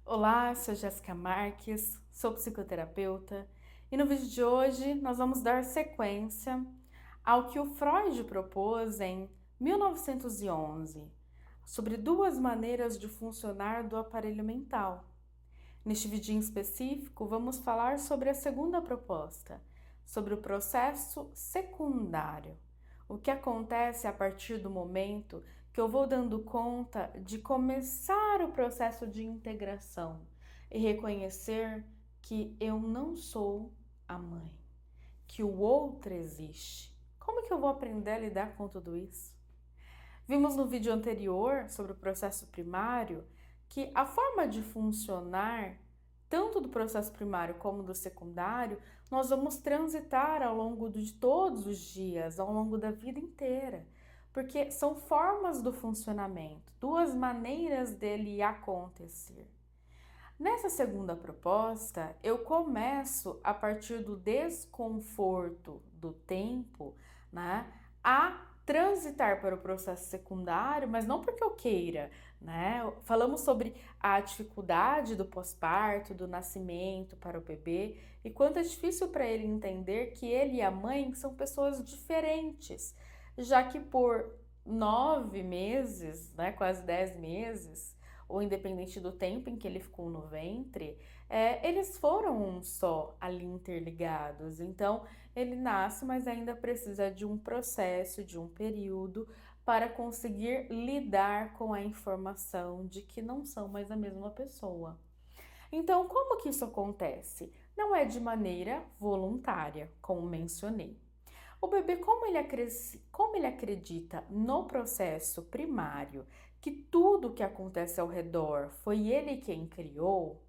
Olá, sou Jéssica Marques, sou psicoterapeuta e no vídeo de hoje nós vamos dar sequência ao que o Freud propôs em 1911 sobre duas maneiras de funcionar do aparelho mental. Neste vídeo em específico, vamos falar sobre a segunda proposta, sobre o processo secundário. O que acontece a partir do momento que eu vou dando conta de começar o processo de integração e reconhecer que eu não sou a mãe, que o outro existe. Como que eu vou aprender a lidar com tudo isso? Vimos no vídeo anterior sobre o processo primário que a forma de funcionar, tanto do processo primário como do secundário, nós vamos transitar ao longo de todos os dias, ao longo da vida inteira, porque são formas do funcionamento, duas maneiras dele acontecer. Nessa segunda proposta, eu começo a partir do desconforto do tempo, né, a transitar para o processo secundário, mas não porque eu queira, né? Falamos sobre a dificuldade do pós-parto, do nascimento para o bebê e quanto é difícil para ele entender que ele e a mãe são pessoas diferentes, já que por 9 meses, né, quase 10 meses, ou independente do tempo em que ele ficou no ventre, eles foram um só ali interligados. Então, ele nasce, mas ainda precisa de um processo, de um período para conseguir lidar com a informação de que não são mais a mesma pessoa. Então, como que isso acontece? Não é de maneira voluntária, como mencionei. O bebê, como ele acredita no processo primário, que tudo que acontece ao redor foi ele quem criou,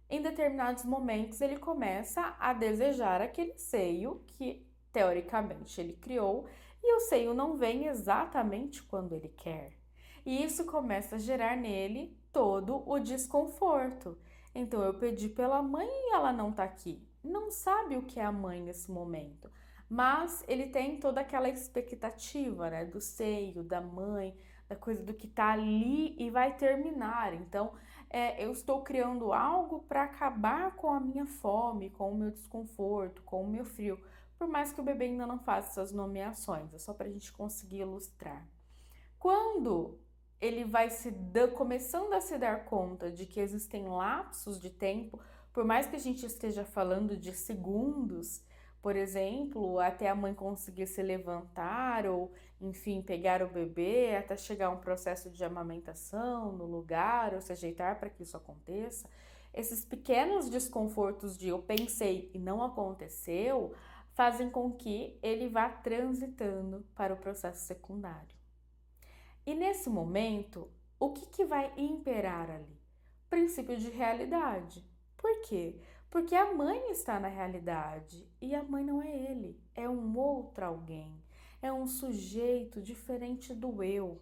em determinados momentos ele começa a desejar aquele seio que teoricamente ele criou e o seio não vem exatamente quando ele quer. E isso começa a gerar nele todo o desconforto. Então eu pedi pela mãe e ela não tá aqui. Não sabe o que é a mãe nesse momento, mas ele tem toda aquela expectativa, né, do seio, da mãe, da coisa do que tá ali e vai terminar. Então eu estou criando algo para acabar com a minha fome, com o meu desconforto, com o meu frio, por mais que o bebê ainda não faça essas nomeações, é só para a gente conseguir ilustrar. Quando ele vai começando a se dar conta de que existem lapsos de tempo, por mais que a gente esteja falando de segundos, por exemplo, até a mãe conseguir se levantar ou, enfim, pegar o bebê, até chegar a um processo de amamentação no lugar ou se ajeitar para que isso aconteça, esses pequenos desconfortos de eu pensei e não aconteceu, fazem com que ele vá transitando para o processo secundário. E nesse momento, o que vai imperar ali? Princípio de realidade. Por quê? Porque a mãe está na realidade e a mãe não é ele, é um outro alguém, é um sujeito diferente do eu.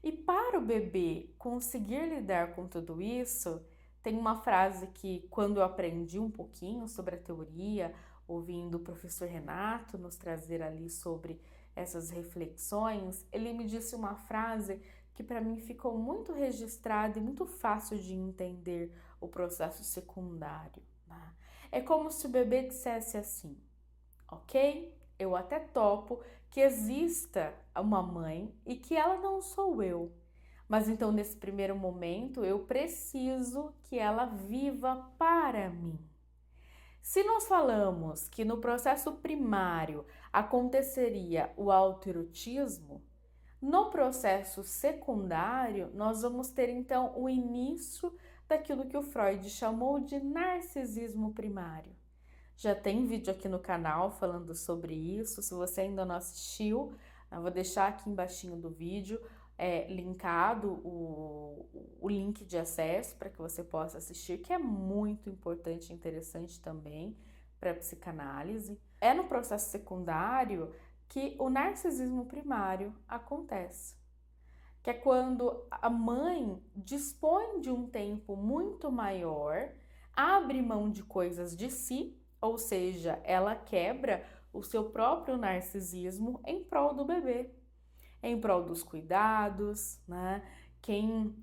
E para o bebê conseguir lidar com tudo isso, tem uma frase que, quando eu aprendi um pouquinho sobre a teoria, ouvindo o professor Renato nos trazer ali sobre essas reflexões, ele me disse uma frase que para mim ficou muito registrada e muito fácil de entender o processo secundário, né? É como se o bebê dissesse assim: ok? Eu até topo que exista uma mãe e que ela não sou eu. Mas então, nesse primeiro momento, eu preciso que ela viva para mim. Se nós falamos que no processo primário aconteceria o autoerotismo, no processo secundário, nós vamos ter então o início daquilo que o Freud chamou de narcisismo primário. Já tem vídeo aqui no canal falando sobre isso. Se você ainda não assistiu, eu vou deixar aqui embaixo do vídeo linkado o link de acesso para que você possa assistir, que é muito importante e interessante também para a psicanálise. É no processo secundário que o narcisismo primário acontece, que é quando a mãe dispõe de um tempo muito maior, abre mão de coisas de si, ou seja, ela quebra o seu próprio narcisismo em prol do bebê, em prol dos cuidados, né? Quem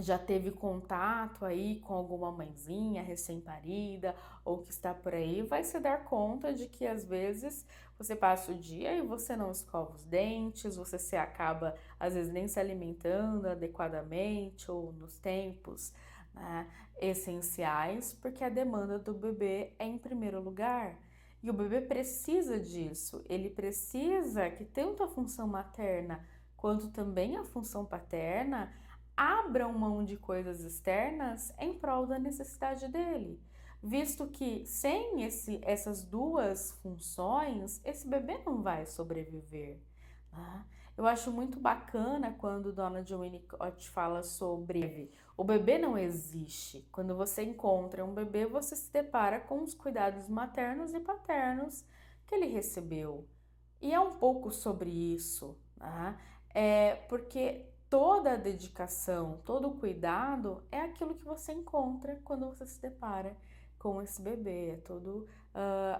já teve contato aí com alguma mãezinha recém-parida ou que está por aí, vai se dar conta de que às vezes você passa o dia e você não escova os dentes, você se acaba às vezes nem se alimentando adequadamente ou nos tempos, né, essenciais, porque a demanda do bebê é em primeiro lugar. E o bebê precisa disso, ele precisa que tanto a função materna quanto também a função paterna abram mão de coisas externas em prol da necessidade dele, visto que sem essas duas funções, esse bebê não vai sobreviver, né? Eu acho muito bacana quando Donald Winnicott fala sobre o bebê não existe. Quando você encontra um bebê, você se depara com os cuidados maternos e paternos que ele recebeu. E é um pouco sobre isso, né? Porque toda a dedicação, todo o cuidado é aquilo que você encontra quando você se depara com esse bebê, é todo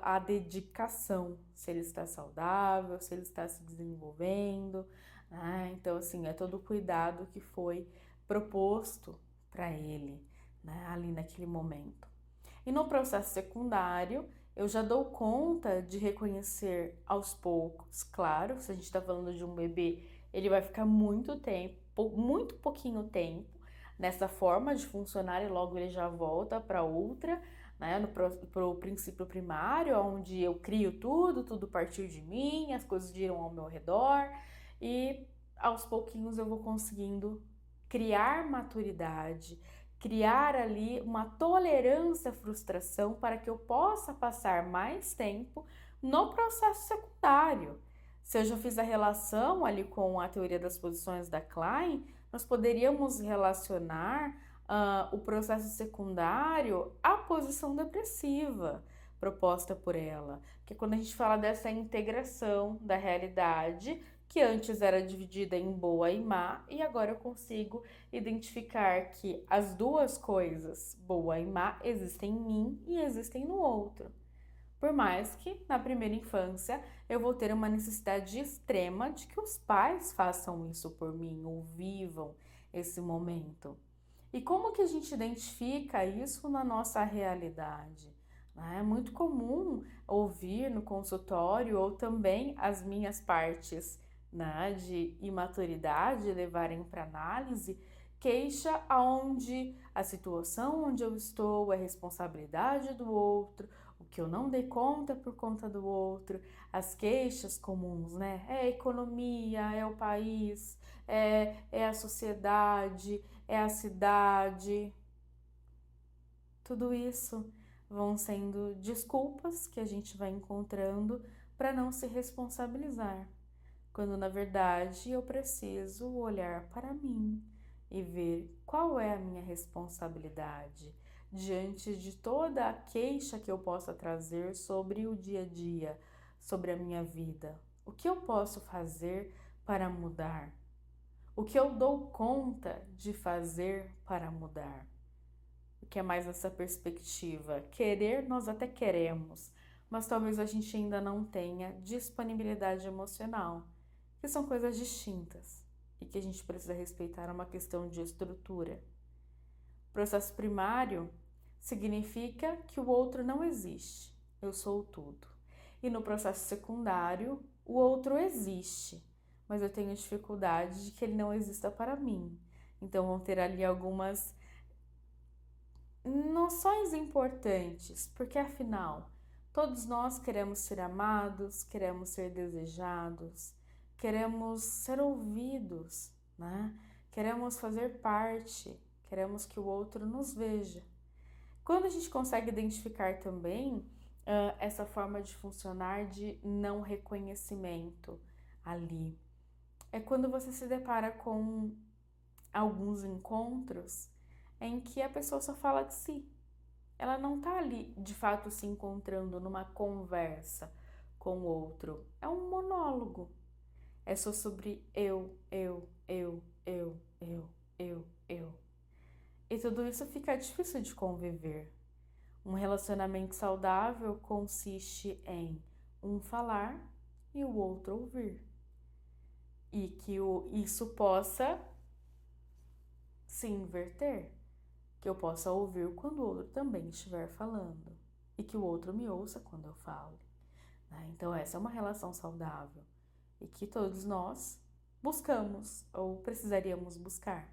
a dedicação, se ele está saudável, se ele está se desenvolvendo, né? Então, assim, é todo o cuidado que foi proposto para ele, né, ali naquele momento. E no processo secundário, eu já dou conta de reconhecer aos poucos, claro, se a gente está falando de um bebê, ele vai ficar muito tempo, muito pouquinho tempo nessa forma de funcionar e logo ele já volta para outra, né, pro princípio primário, onde eu crio tudo, tudo partiu de mim, as coisas giram ao meu redor e aos pouquinhos eu vou conseguindo criar maturidade, criar ali uma tolerância à frustração para que eu possa passar mais tempo no processo secundário. Se eu já fiz a relação ali com a teoria das posições da Klein, nós poderíamos relacionar o processo secundário à posição depressiva proposta por ela, que é quando a gente fala dessa integração da realidade que antes era dividida em boa e má, e agora eu consigo identificar que as duas coisas, boa e má, existem em mim e existem no outro. Por mais que na primeira infância eu vou ter uma necessidade extrema de que os pais façam isso por mim ou vivam esse momento. E como que a gente identifica isso na nossa realidade? É muito comum ouvir no consultório ou também as minhas partes, né, de imaturidade levarem para análise queixa onde a situação onde eu estou é responsabilidade do outro, o que eu não dei conta é por conta do outro, as queixas comuns, né? É a economia, é o país, é a sociedade, é a cidade, tudo isso vão sendo desculpas que a gente vai encontrando para não se responsabilizar, quando na verdade eu preciso olhar para mim e ver qual é a minha responsabilidade diante de toda a queixa que eu possa trazer sobre o dia a dia, sobre a minha vida. O que eu posso fazer para mudar? O que eu dou conta de fazer para mudar? O que é mais essa perspectiva? Querer, nós até queremos, mas talvez a gente ainda não tenha disponibilidade emocional, que são coisas distintas e que a gente precisa respeitar uma questão de estrutura. Processo primário significa que o outro não existe, eu sou o tudo. E no processo secundário, o outro existe, mas eu tenho dificuldade de que ele não exista para mim. Então vão ter ali algumas noções importantes, porque afinal, todos nós queremos ser amados, queremos ser desejados, queremos ser ouvidos, né? Queremos fazer parte, queremos que o outro nos veja. Quando a gente consegue identificar também essa forma de funcionar de não reconhecimento ali, é quando você se depara com alguns encontros em que a pessoa só fala de si. Ela não tá ali de fato se encontrando numa conversa com o outro. É um monólogo. É só sobre eu. E tudo isso fica difícil de conviver. Um relacionamento saudável consiste em um falar e o outro ouvir. E que isso possa se inverter, que eu possa ouvir quando o outro também estiver falando e que o outro me ouça quando eu falo, né? Então, essa é uma relação saudável e que todos nós buscamos ou precisaríamos buscar.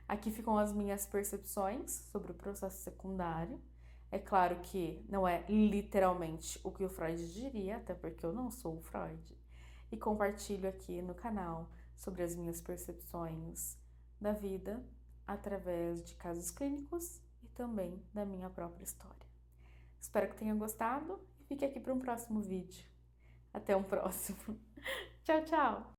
Aqui ficam as minhas percepções sobre o processo secundário. É claro que não é literalmente o que o Freud diria, até porque eu não sou o Freud. E compartilho aqui no canal sobre as minhas percepções da vida através de casos clínicos e também da minha própria história. Espero que tenha gostado e fique aqui para um próximo vídeo. Até um próximo. Tchau, tchau!